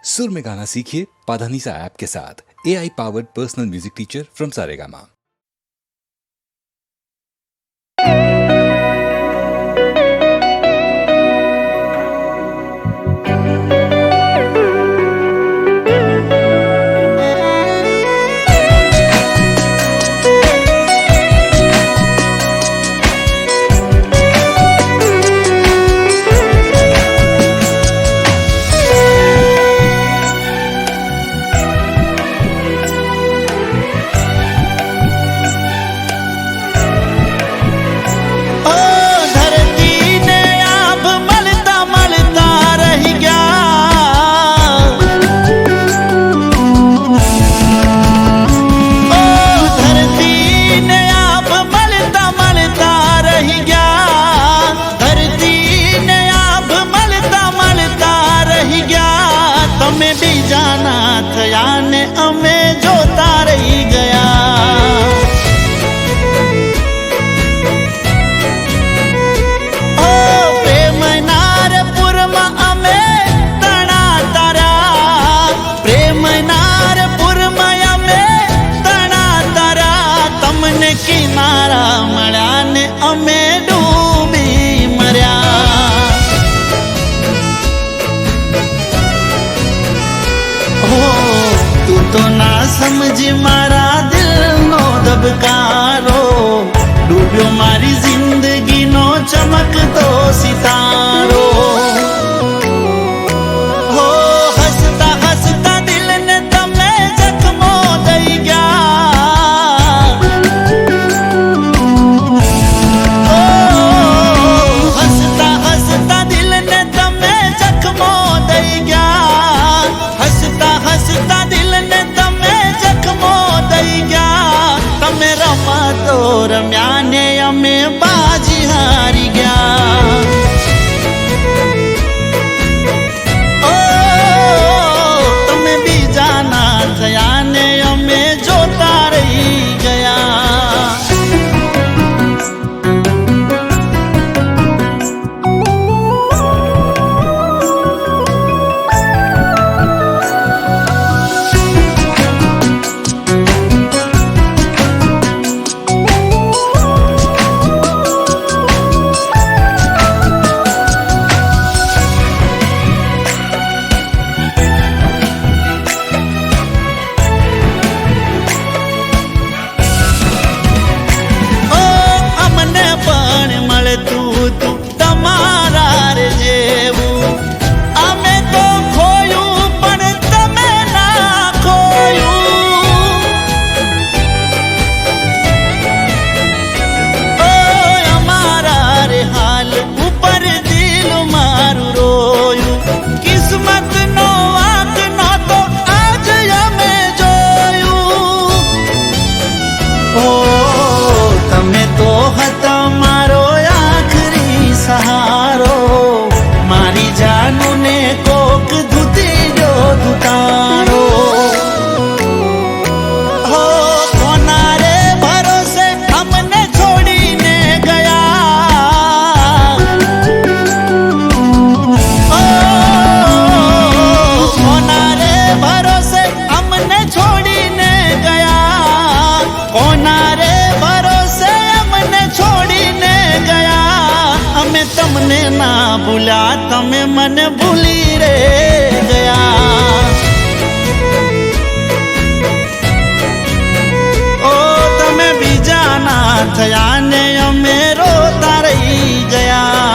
सुर में गाना सीखिए पाधानीसा ऐप के साथ। AI powered personal music teacher from Saregama. અમે જોતા રહી ગયા ઓ પ્રેમનારપુરમાં અમે તણા તારા પ્રેમનારપુરમાં અમે તણા તારા તમને કિનારા મળ્યા ને અમે ડૂબી મર્યા તું તો ના સમજી મારા દિલનો ધબકારો ડૂબ્યો મારી જિંદગીનો ચમકતો સિતારો હો હસતા હસતા દિલને તમે જખમો દઈ ગયા હો હસતા હસતા દિલને તમે જખમો દઈ ગયા હસતા હસતા દિલને તમે જખમો દઈ ગયા તમે રમતો રમ્યા ને અમે બાજી હારી ગયા ઓ તમે બીજાના થયા ને અમે જોતા રહી ગયા તમને ના ભૂલ્યા તમે મને ભૂલી રે ગયા ઓ તમે બીજાના થયા ને અમે રોતા રહી ગયા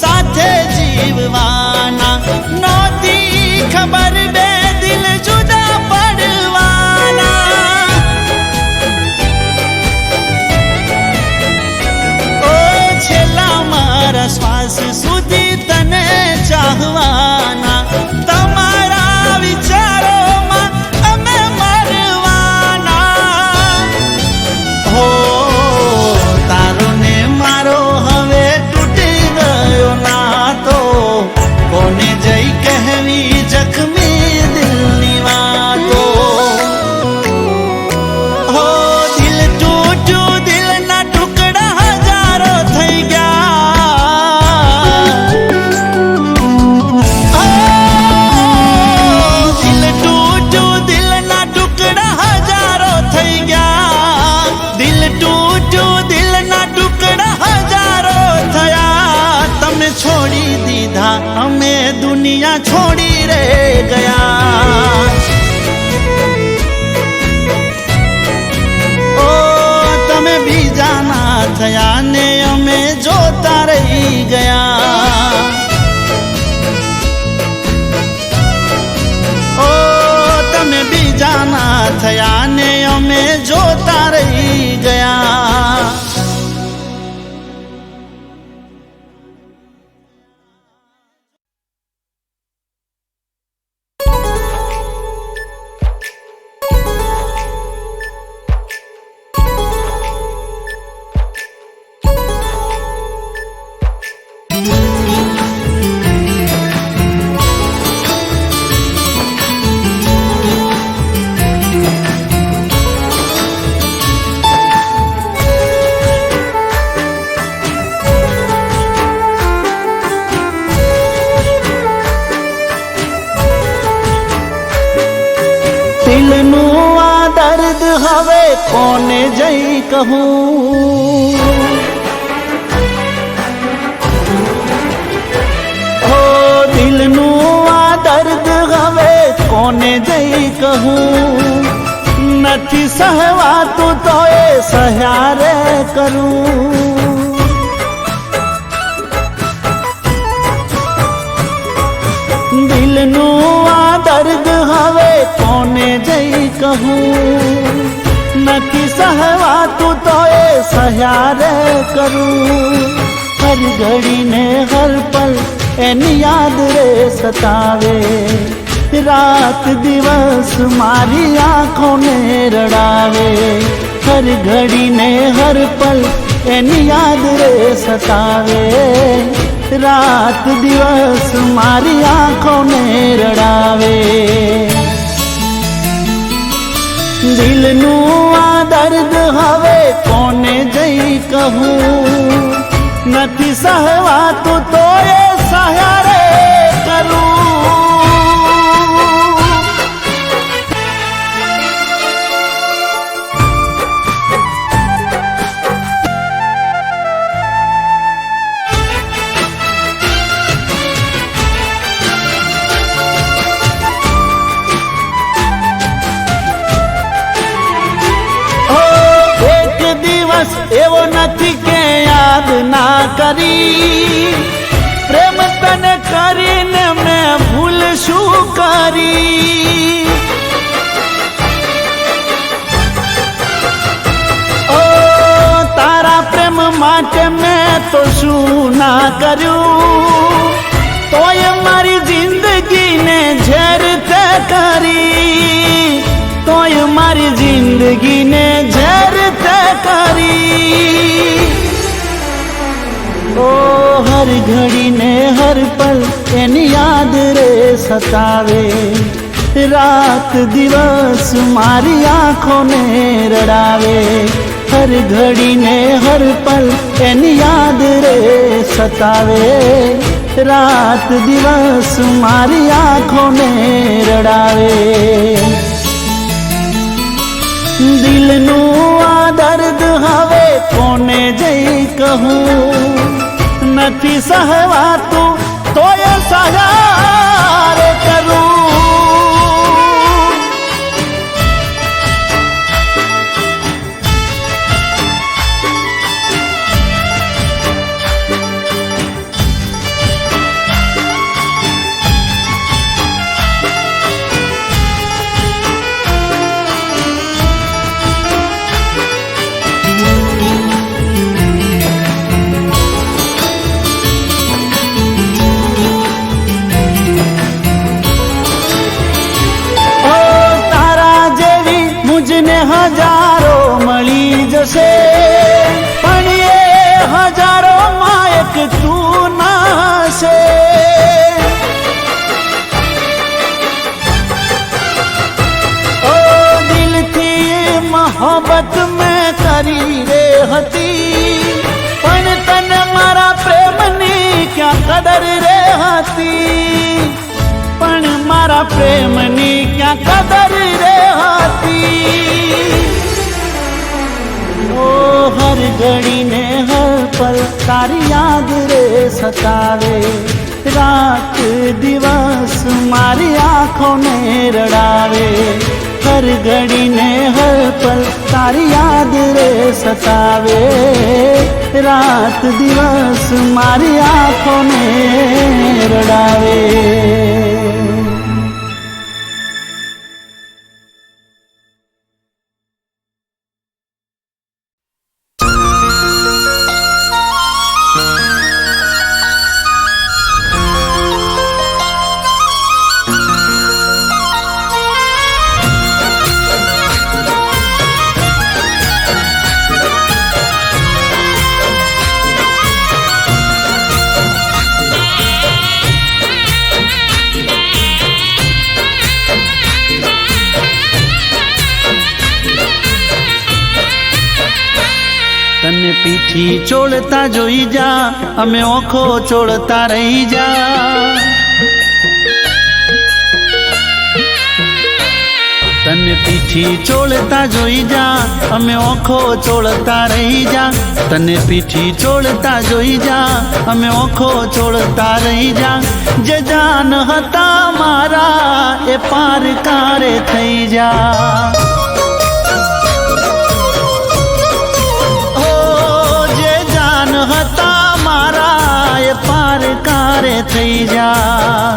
સાથે જીવવાના નહોતી ખબર બે દિલ જુદા પડવાના ઓ છેલ્લા મારા શ્વાસ સુધી અમે દુનિયા છોડી રે ગયા। ઓ તમે બીજાના થયા ને અમે જોતા રહી ગયા। ઓ તમે બીજાના થયા ને અમે જોતા રહી ગયા। દિલનું આ દર્દ હવે કોને જઈ કહું। ઓ દિલનું આ દર્દ હવે કોને જઈ કહું। નથી સહવાતું તો એ સહ્યા રે કરું। દિલનું આ દર્દ હવે કોને જઈ કહું। નથી સહવાતું તો એ સહ્યા રે કરું। હર ઘડી ને હર પલ એની યાદ રે સતાવે। રાત દિવસ મારી આંખોને રડાવે। હર ઘડી ને હર પલ એની યાદ રે સતાવે। રાત દિવસ મારી આંખોને રડાવે। દિલનું આ દર્દ હવે કોને જઈ કહું। નથી સહવાતું તો એ સહ્યા રે કરું। એવો નથી કે યાદ ના કરી। પ્રેમ તને કરીને મેં ભૂલ શું કરી। ઓ તારા પ્રેમ માટે મેં તો શું ના કર્યું। તોય મારી જિંદગીને ઝેર તે કરી। તોય મારી જિંદગીને ઝેર તે કરી। ઓ હર ઘડી ને હર પલ એની યાદ રે સતાવે। રાત દિવસ મારી આંખોને રડાવે। હર ઘડી ને હર પલ એની યાદ રે સતાવે। રાત દિવસ મારી આંખોને રડાવે। દિલનું આ દર્દ હવે કોને જઈ કહું। નથી સહવાતું તો એ સહ્યા રે કરું। હજારો મળી જશે પણ એ હજારો માં એક તું નાશે। ઓ દિલથી મોહબ્બત મેં કરી રે હતી પણ તને મારા પ્રેમની ક્યાં કદર રે હતી। પણ મારા પ્રેમની ક્યાં કદર રે હતી। હર ઘડી ને હર પલ તારી યાદ રે સતાવે। રાત દિવસ મારી આંખોને રડાવે, હર ઘડીને હર પલ તારી યાદ રે સતાવે, રાત દિવસ મારી આંખોને રડાવે. તને પીઠી ચોળતા જોઈ જા, અમે ઓખો ચોળતા રહી જા. તને પીઠી ચોળતા જોઈ જા, અમે ઓખો ચોળતા રહી જા. તને પીઠી ચોળતા જોઈ જા, અમે ઓખો ચોળતા રહી જા. જે જાન હતા મારા એ પાર કારે થઈ જા. હતા મારા એ પાર કારે થઈ જા.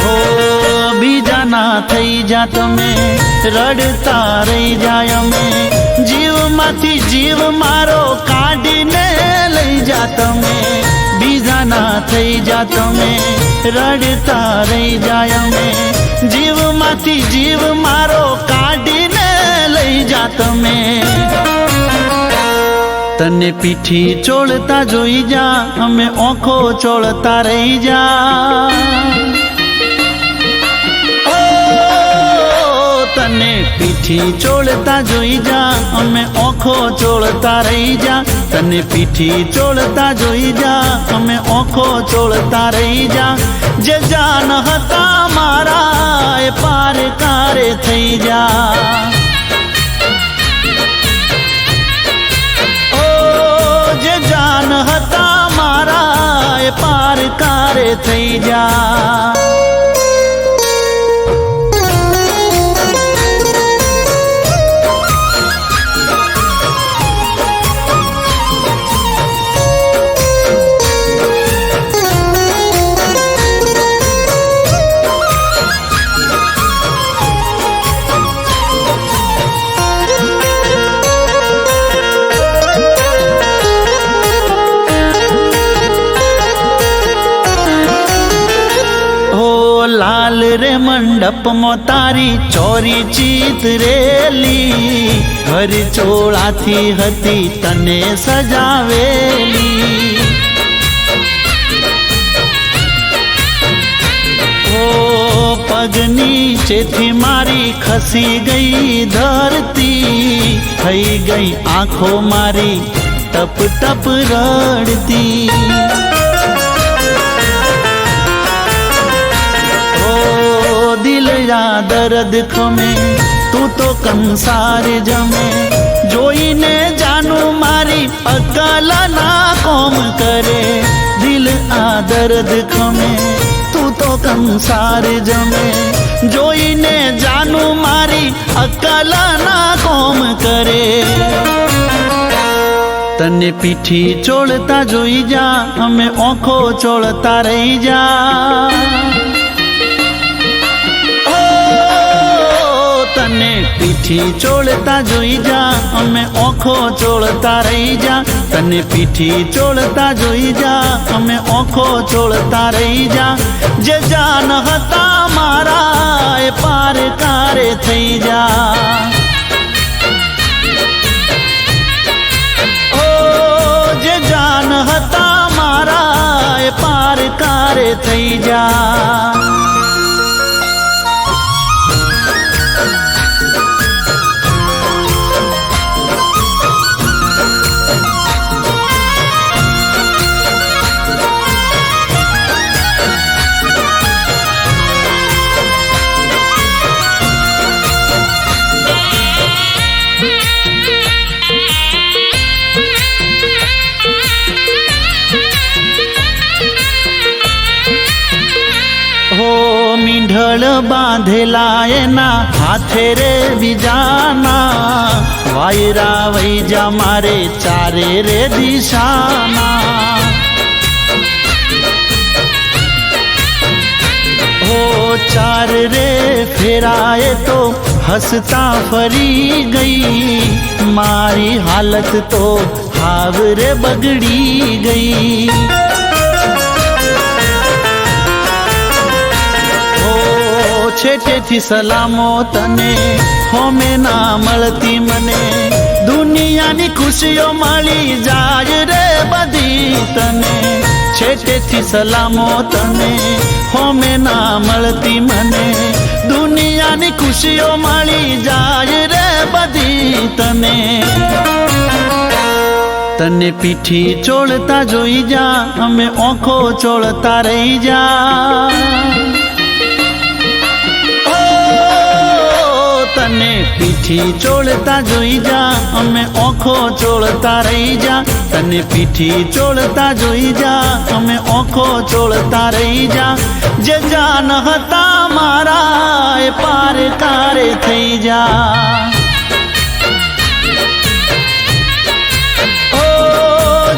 હો બીજાના થઈ જા તમે, રડતા રહી જાય અમે. જીવમાંથી જીવ મારો કાઢીને લઈ જા તમે. બીજાના થઈ જા તમે, રડતા રહી જાય અમે. જીવમાંથી જીવ મારો કાઢીને લઈ જા તમે. તને પીઠી ચોળતા જોઈ જા, અમે ઓખો ચોળતા રહી જા. તને પીઠી ચોળતા જોઈ જા, અમે ઓખો ચોળતા રહી જા. તને પીઠી ચોળતા જોઈ જા, અમે ઓખો ચોળતા રહી જા. જે જાન હતા મારા એ પાર કારે થઈ જા. જાન હતા મારા એ પાર કારે થઈ જા. લાલ રે મંડપમાં તારી ચોરી ચિતરેલી, ઘર ચોળાથી હતી તને સજાવેલી. ઓ પગ નીચેથી મારી ખસી ગઈ ધરતી, થઈ ગઈ આંખો મારી ટપ ટપ રડતી. દિલ યા દર્દ ખમે, તું તો કંસાર જમે. જોઈને જાનું મારી અકલ ના કોમ કરે. દિલ આ દર્દ ખમે, તું તો કંસાર જમે. જોઈને જાનું મારી અકલ ના કોમ કરે. તને પીઠી ચોળતા જોઈ જા, અમે ઓખો ચોળતા રહી જા. તને પીઠી ચોળતા જોઈ જા, અમે ઓખો ચોળતા રહી જા. તને પીઠી ચોળતા જોઈ જા, અમે ઓખો ચોળતા રહી જા. જે જાન હતા મારા એ પાર કારે થઈ જા. ઓ જે જાન હતા મારા એ પાર કારે થઈ જા. ગળ બાંધેલા એના હાથે રે બીજાના વાયરા વઈ જા મારે ચારે રે દિશાના હો ચાર રે ફેરાએ તો હસતા ફરી ગઈ મારી હાલત તો હાવ રે બગડી ગઈ છેટેથી સલામો તને હોમે ના મળતી મને દુનિયાની ખુશીઓ મળી જાય રે બધી તને છેટેથી સલામો તને હોમે ના મળતી મને દુનિયાની ખુશીઓ મળી જાય રે બધી તને તને પીઠી ચોળતા જોઈ જા અમે ઓખો ચોળતા રહી જા તને પીઠી ચોળતા જોઈ જા અમે ઓખો ચોળતા રહી જા તને પીઠી ચોળતા જોઈ જા અમે ઓખો ચોળતા રહી જા જે જાન હતા મારા એ પાર કારે થઈ જા ઓ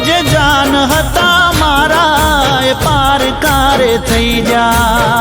જે જાન હતા મારા એ પાર કારે થઈ જા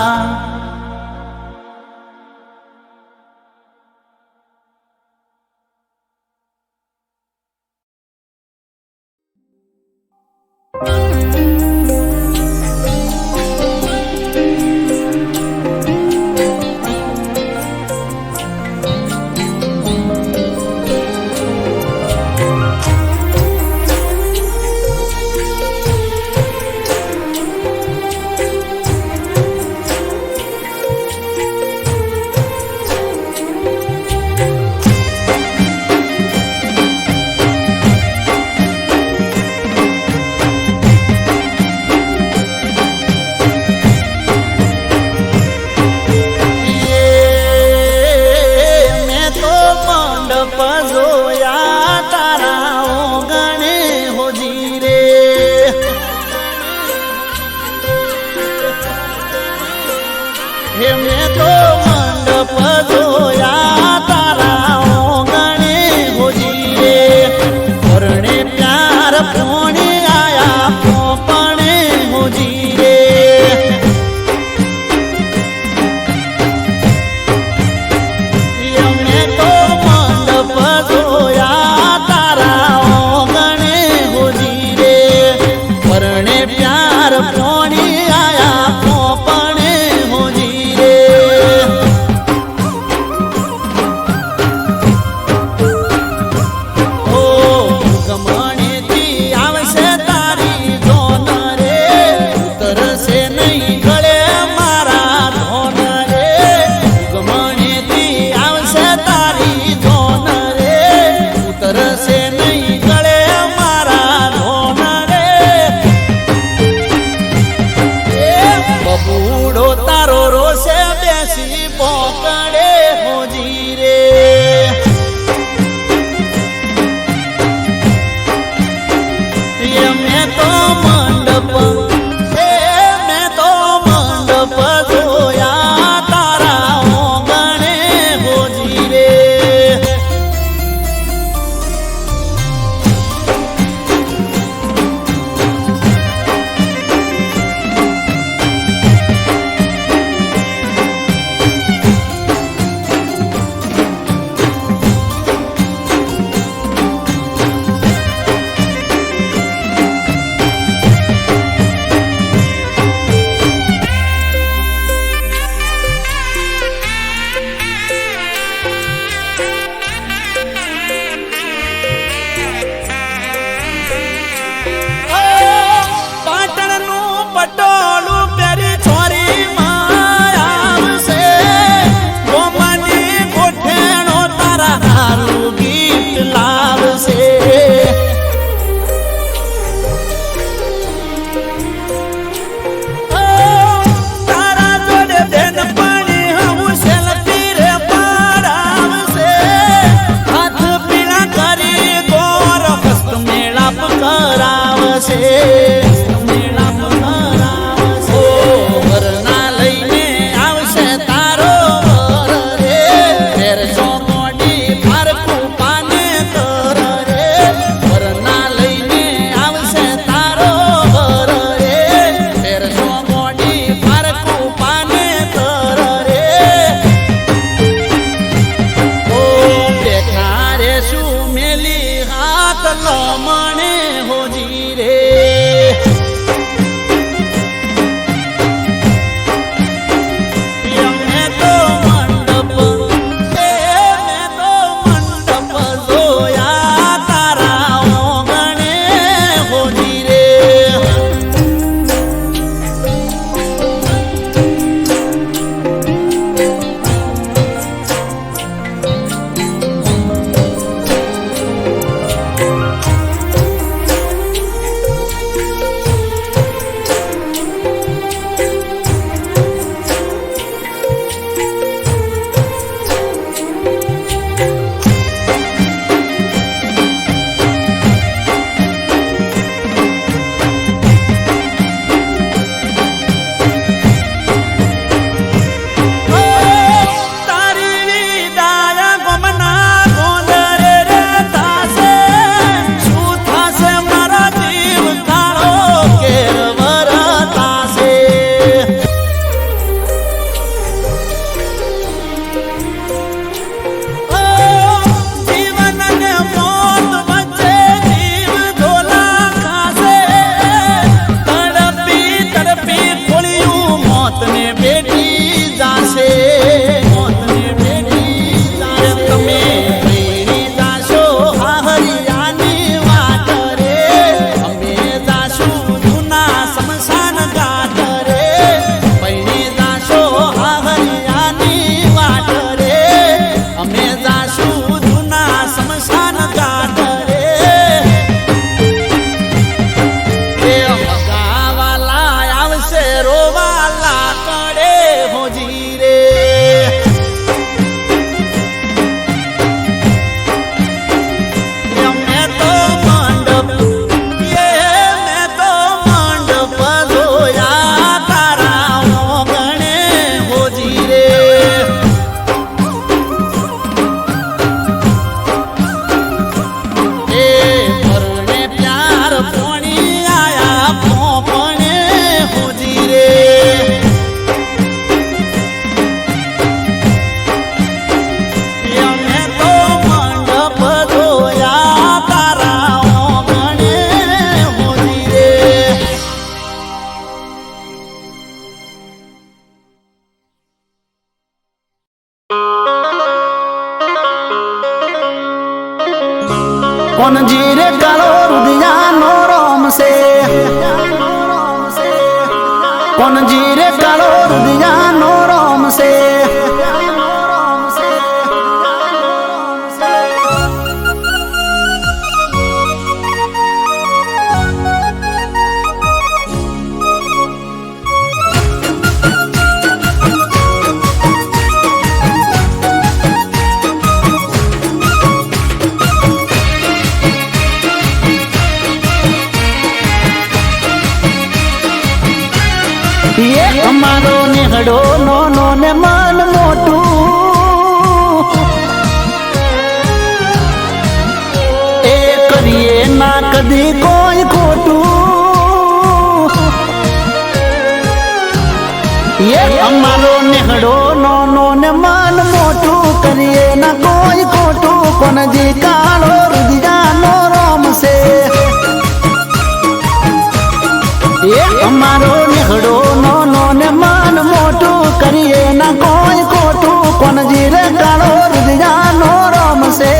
કોણ જીરે કાળો રુદિયાનો રોમ છે કોણ જીરે કાળો રુદિયાનો રોમ છે અમારો નેહડો નો ને મન મોટું એ કરીએ ના કદી કોઈ ખોટું અમારો નેહડો નો ને મન મોટું કરીએ ના કોઈ ખોટું કોનજી કાળો રુદિયાનો રોમ છે અમારો નેહડો નો ને મન મોટું કરીએ ના કોઈ ખોટું કોણ જીરે કાળો રુદિયાનો રોમ છે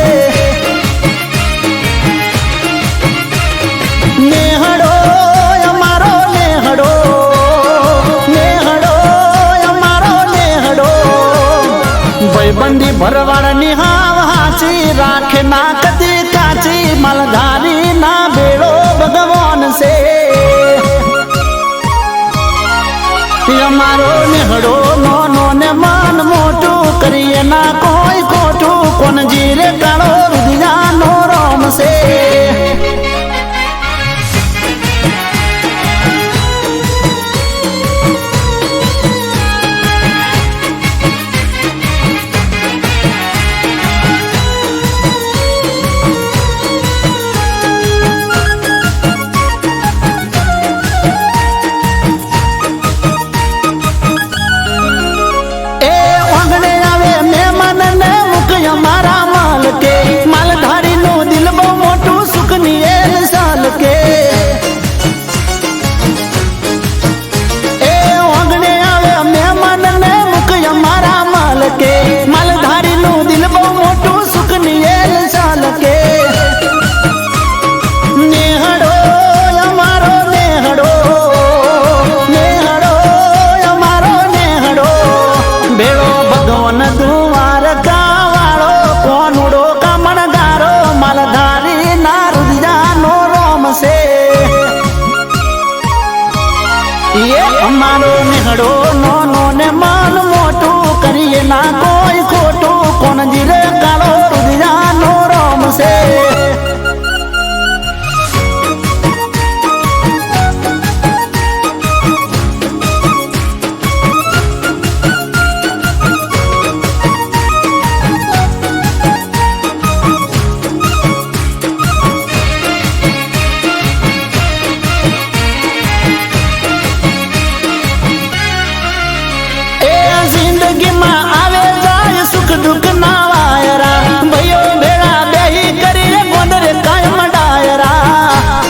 નેહડો અમારો નેહડો નેહડો અમારો નેહડો ભાઈબંધી ભરવાડની હાવ હાચી રાખે ના કદી કાચી માલધારી ના બેડો ભગવાન છે અમારો નેહડો નો ને મન મોટું કરીએ ના કોઈ ખોટું કોણ જીરે કાળો રુદિયાનો રોમ છે માલધારી નું દિલ બહુ મોટું સુખ ની એલ સાલ કે એ ઓગણે આવે મહેમાન ને મુખ અમારા માલ કે માલધારી નું દિલ બહુ મોટું સુખ ની એલ સાલ કે નેહડો અમારો નેહડો નેહડો અમારો નેહડો બેડો ભગવાન દ્વારકા કોનુડો કામણગારો માલધારી ના રુદિયાનો રોમ છે અમારો નેહડો નો ને મન મોટું કરીએ ના કોઈ ખોટું કોણ જીરે કાળો રુદિયાનો રોમ છે જિંદગીમાં આવે જાય સુખ દુઃખ ના વાયરા ભાઈઓ ભેળા બેહી કરી ગોદરે કાયમ ડાયરા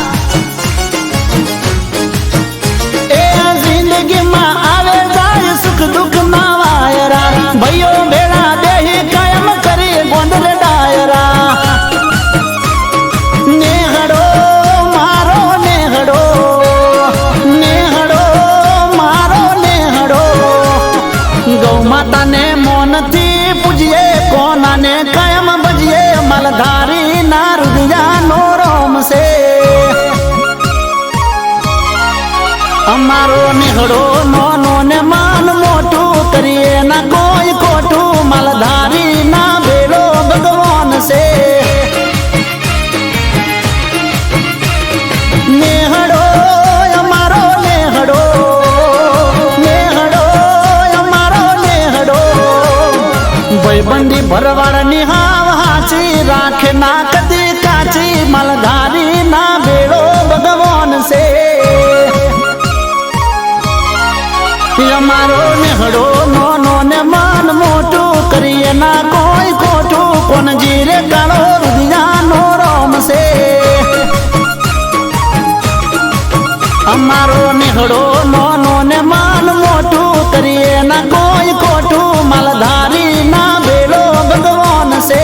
એ જિંદગીમાં આવે જાય સુખ દુઃખ ના વાયરા ભાઈઓ ભેળા બેહી કાયમ કરી ગોદરે ડાયરા નેહડો મારો નેહડો નેહડો મારો નેહડો ગૌ માતા ને મોનથી પૂજીએ કોનાને કાયમ ભજીએ માલધારી ના રુદિયાનો રોમ છે અમારો નેહડો નો ને મન મોટું કરીએ ના કોઈ ખોટું માલધારી ના બેડો ભગવાન છે નેહડો અમારો નેહડો ભાઈબંધી ભરવાડની હાવ હાચી રાખે ના કદી કાચી માલધારી ના બેડો ભગવાન છે અમારો નેહડો નો ને મન મોટું કરીએ ના કોઈ ખોટું કોણ જીરે કાળો રુદિયાનો રોમ છે અમારો નેહડો નો ને મન મોટું કરીએ ના કોઈ ખોટું માલધારી ના બેડો ભગવાન છે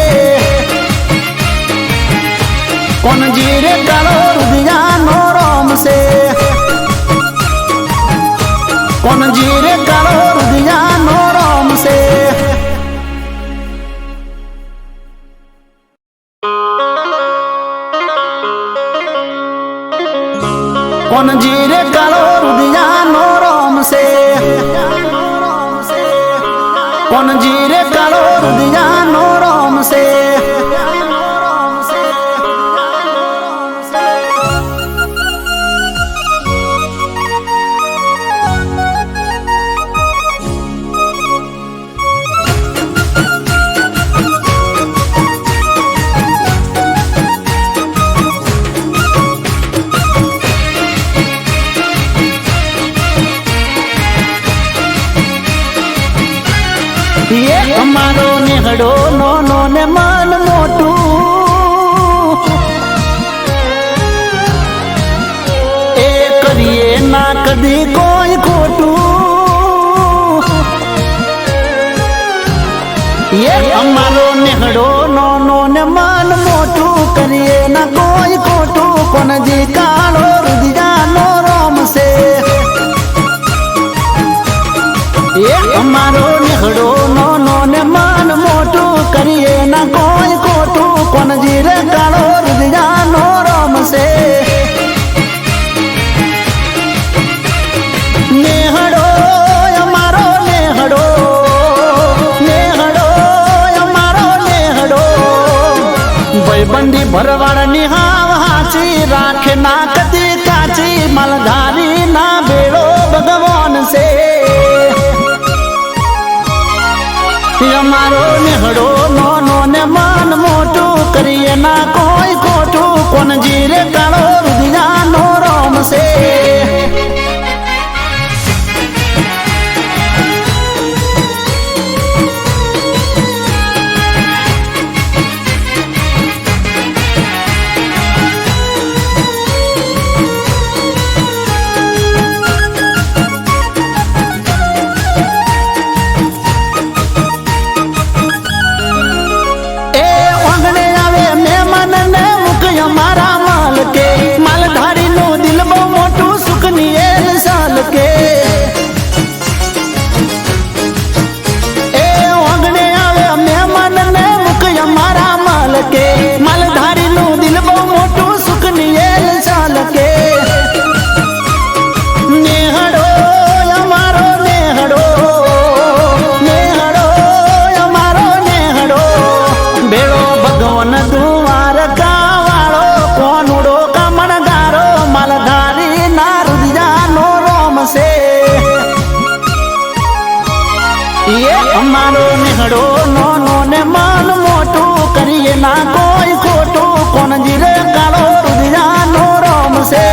કોણ જીરે કાળો રુધિયાનો રોમ છે કોણ જીરે કાળો રુધિયાનો રોમ છે કોણ જીરે કાળો રુધિયાનો રોમ છે અમારો નેહડો નોનો ને મન મોટું એ કરીએ ના કદી કોઈ ખોટું એ અમારો નેહડો નોનો ને મન મોટું કરીએ ના કોઈ ખોટું કોનજી કાળો રુધિયાનો રોમ છે એ અમારો નેહડો નોનો ને મન મોટું કરીએ ના કોઈ ખોટું કોનજી રે કાળો રુધિયાનો રોમ છે નેહડો અમારો નેહડો નેહડો અમારો નેહડો ભાઈબંધી ભરવાડની હાવ હાચી રાખે ના કદી કાચી મલધારી ના બેડો ભગવાન છે અમારો નેહડો નોનો ને મન મોટું કરીએ ના કોઈ ખોટું કોનજી રે કાળો રુધિયાનો રોમ છે મારા માલ કે માલધારી નું દિલ બહુ મોટું સુખ ની એલ સાલ કે એ ઓગણે આવે મહેમાન ને મુકય મારા માલ કે માલધારી નું દિલ બહુ મોટું સુખ ની એલ સાલ કે નેહડો અમારો નેહડો નેહડો અમારો નેહડો બેડો ભગવાન દ્વારકા કોનુડો કામણગારો માલધારી ના રુધિયાનો રોમ છે એ અમારો નેહડો નોનો ને મન મોટું કરીએ ના કોઈ ખોટું કોનજી રે કાળો રુધિયાનો રોમ છે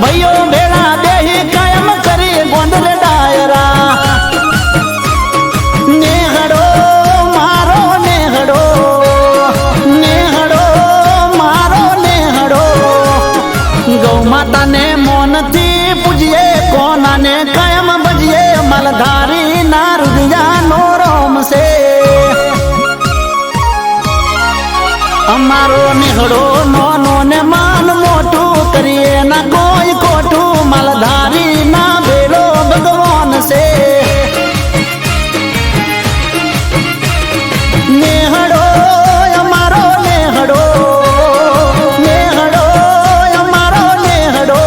ભાઈઓ ભેળા બેહી કાયમ કરી ગોંડલ ડાયરા નેહડો મારો નેહડો નેહડો મારો નેહડો ગૌ માતાને મોનથી પૂજીએ કોનાને કાયમ ભજીએ માલધારી ના રુધિયાનો રોમ છે અમારો નેહડો નોનો ને મન મોટું કરીએ ના કોઈ ખોટું માલધારી ના બેડો ભગવાન છે નેહડો અમારો નેહડો નેહડો અમારો નેહડો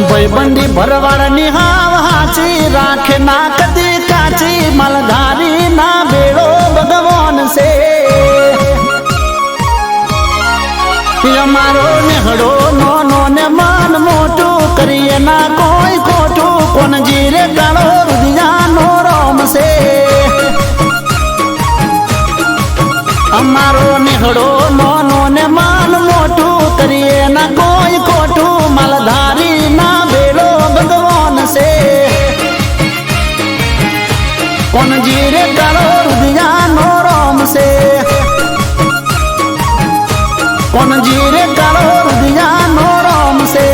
ભાઈબંધી ભરવાડની હાવ હાચી રાખે ના કદી કાચી માલધારી ના બેડો ભગવાન છે અમારો નેહડો નોનો ને મન મોટું કરીએ ના કોઈ ખોટું કોનજી રે કાળો રુધિયાનો રોમ છે મારો નિહળો નાનો ને માન મોટું કરીએ ના કોઈ ખોટું માલધારી ના બેડો ભગવાન છે કોણ જીરે કાળો રુદિયાનો રોમ છે કોણ જીરે કાળો રુદિયાનો રોમ છે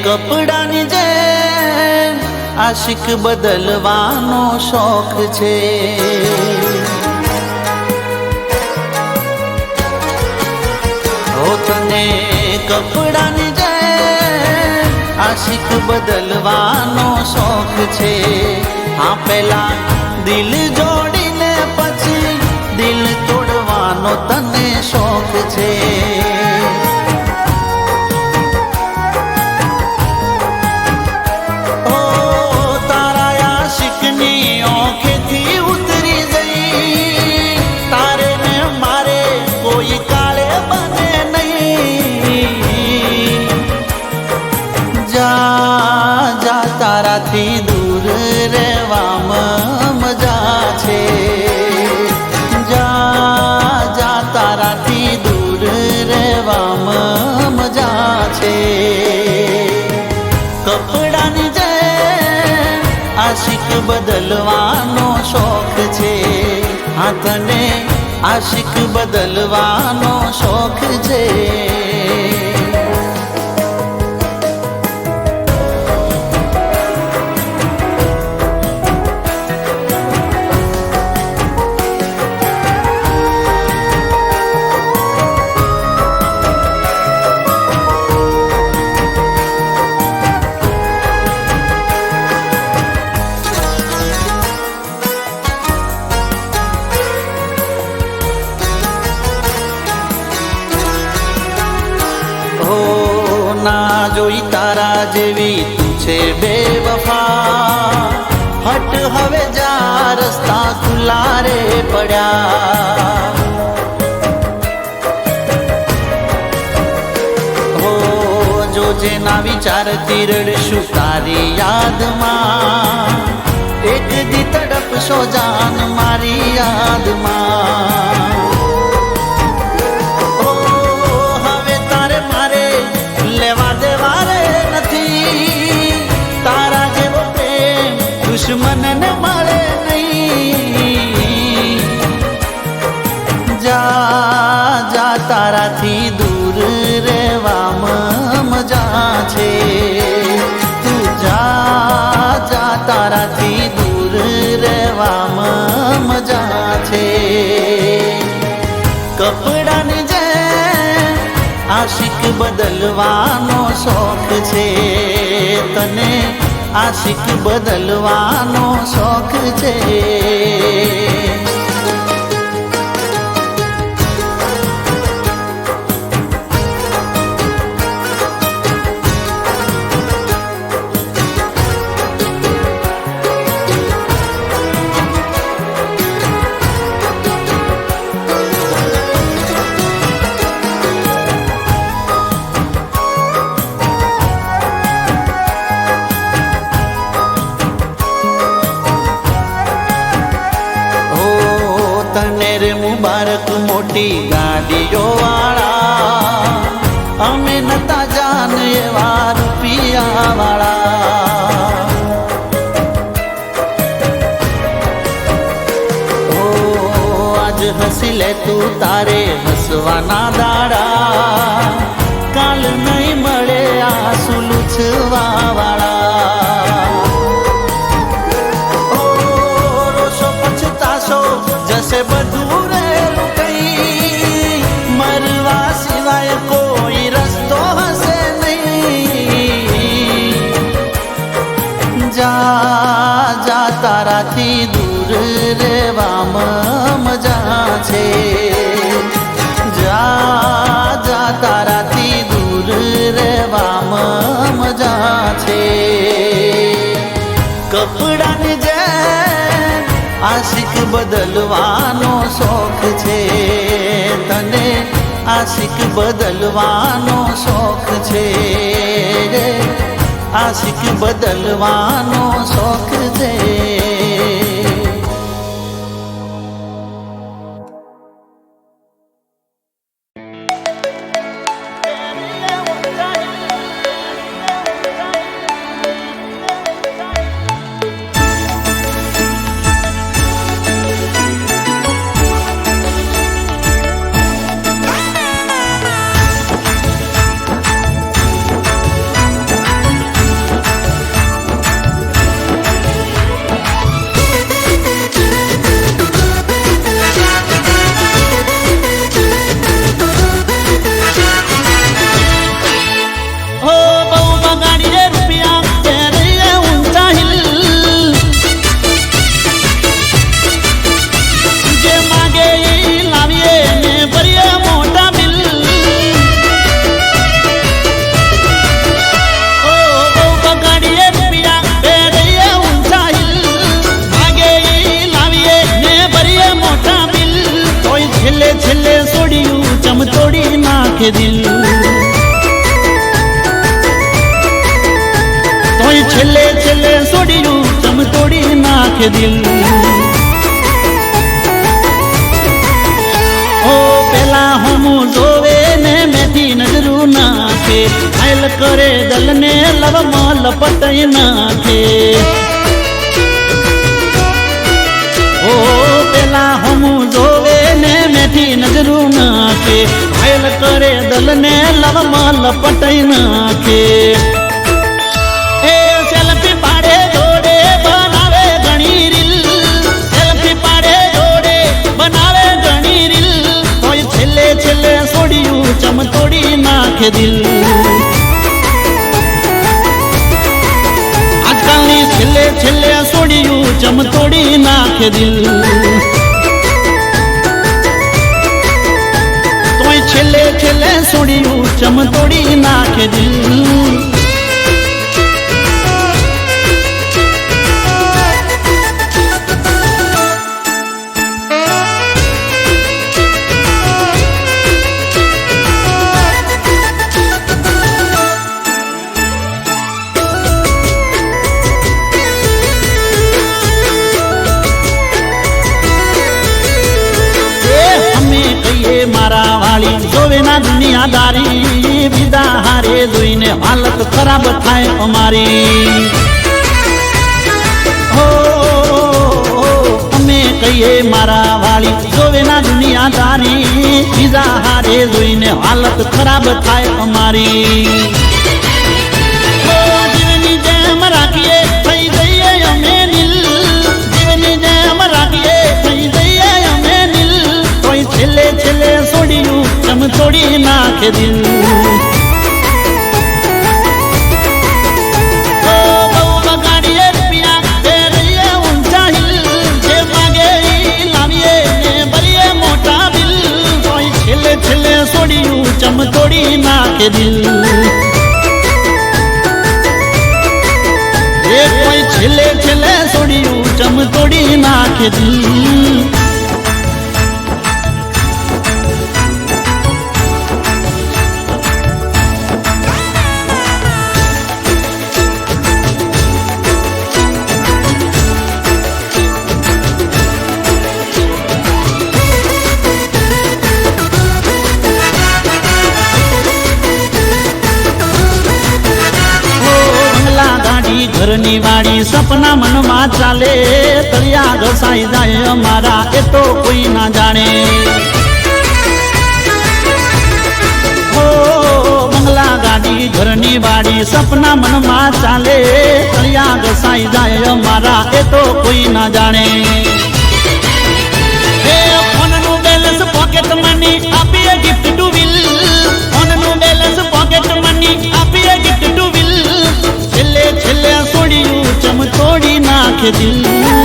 કપડાની જેમ આશિક બદલવાનો શોખ છે તને કપડાની જેમ આશિક બદલવાનો શોખ છે હા પેલા દિલ જોડીને પછી દિલ તોડવાનો તને શોખ છે તારાથી દૂર રહેવામાં મજા છે જા જા તારાથી દૂર રહેવામાં મજા છે કપડાની જેમ આશિક બદલવાનો શોખ છે હા તને આશિક બદલવાનો શોખ છે ના જોઈ તારા જેવી તું છે બેવફા હટ હવે જા રસ્તા ખુલ્લા રે પડ્યા હો જો જેના વિચારતી રડશું તારી યાદમાં એક દી તડપશો જાન મારી યાદમાં દુશ્મનને મળે નહીં જા જા તારાથી દૂર રહેવામાં મજા છે તું જા જા તારાથી દૂર રહેવામાં મજા છે કપડાની જેમ આશિક બદલવાનો શોખ છે તને આશિક બદલવાનો શોખ છે મુબારક મોટી ગાડીઓ વાળા અમે નતા જાન એવા રૂપિયા વાળા ઓ આજ હસી લે તું તારે હસવાના દાડા કાલ નહીં મળે આંસુ લૂછવા વાળા ઓ રોશો પછતાશો જશે બધું રેલું કઈ મરવા સિવાય કોઈ રસ્તો હશે નહીં જા તારાથી દૂર રહેવામાં મજા છે જા તારાથી દૂર રહેવામાં મજા છે કપડાની જેમ આશિક બદલવાનો શોખ છે તને આશિક બદલવાનો શોખ છે આશિક બદલવાનો શોખ છે દિલ તોય છેલ્લે છેલ્લે છોડ્યું ચમ તોડી નાખે દિલ ઓ પેલા હું જોવે ને મેથી નજરું નાખે આયલ કરે દલને લવમાં લપટાઈ નાખે ઓ પેલા હું જોવે ને મેથી નજરું નાખે ઘાયલ કરે દલને લવમાં લપટાઈ નાખે એ સેલ્ફી પાડે જોડે બનાવે ઘણી રીલ સેલ્ફી પાડે જોડે બનાવે ઘણી રીલ તોય છેલ્લે છેલ્લે છોડ્યું ચમ તોડી નાખે દિલ આજકાલની છેલ્લે છેલ્લે છોડ્યું ચમ તોડી નાખે દિલ છેલ્લે છેલ્લે છોડ્યું ચમ તોડી નાખે દિલ મારા વાળી જોવે ના દુનિયાદારી વિદા હારે જોઈને હાલત ખરાબ થાય અમારી હો અમે કહીએ મારા વાળી જોવે ના દુનિયાદારી વિદા હારે જોઈને હાલત ખરાબ થાય અમારી જીવની જેમ રાખીએ થઈ જઈએ અમે નીલ જીવની જેમ રાખીએ થઈ જઈએ અમે નીલ તોય છેલ્લે છેલ્લે છોડ્યું ચમ તોડી નાખે દિલ બહુ બગાડીએ રૂપિયા તે રહીએ ઊંચા હિલ જે માગે લાવીએ ને ભરીએ મોટા બિલ તોય છેલ્લે છેલ્લે છોડ્યું ચમ તોડી નાખે દિલ કોઈ છેલ્લે છેલ્લે છોડ્યું ચમ તોડી નાખે દિલ ઘરની વાડી સપના મનમાં ચાલે તળિયા ઘસાઈ જાય અમારા એ તો કોઈ ના જાણે ઓ બંગલા ગાડી ઘરની વાડી સપના મનમાં ચાલે તળિયા ઘસાઈ જાય અમારા એ તો કોઈ ના જાણે ફોનનું બેલેન્સ પોકેટ મની આપીએ ગિફ્ટ ટુ વિલ ફોનનું બેલેન્સ પોકેટ મની આપીએ ગિફ્ટ ટુ વિલ છેલ્લે છેલ્લે છોડ્યું ચમ તોડી નાખે દિલ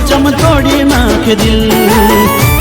ચમ તોડી નાખે દિલ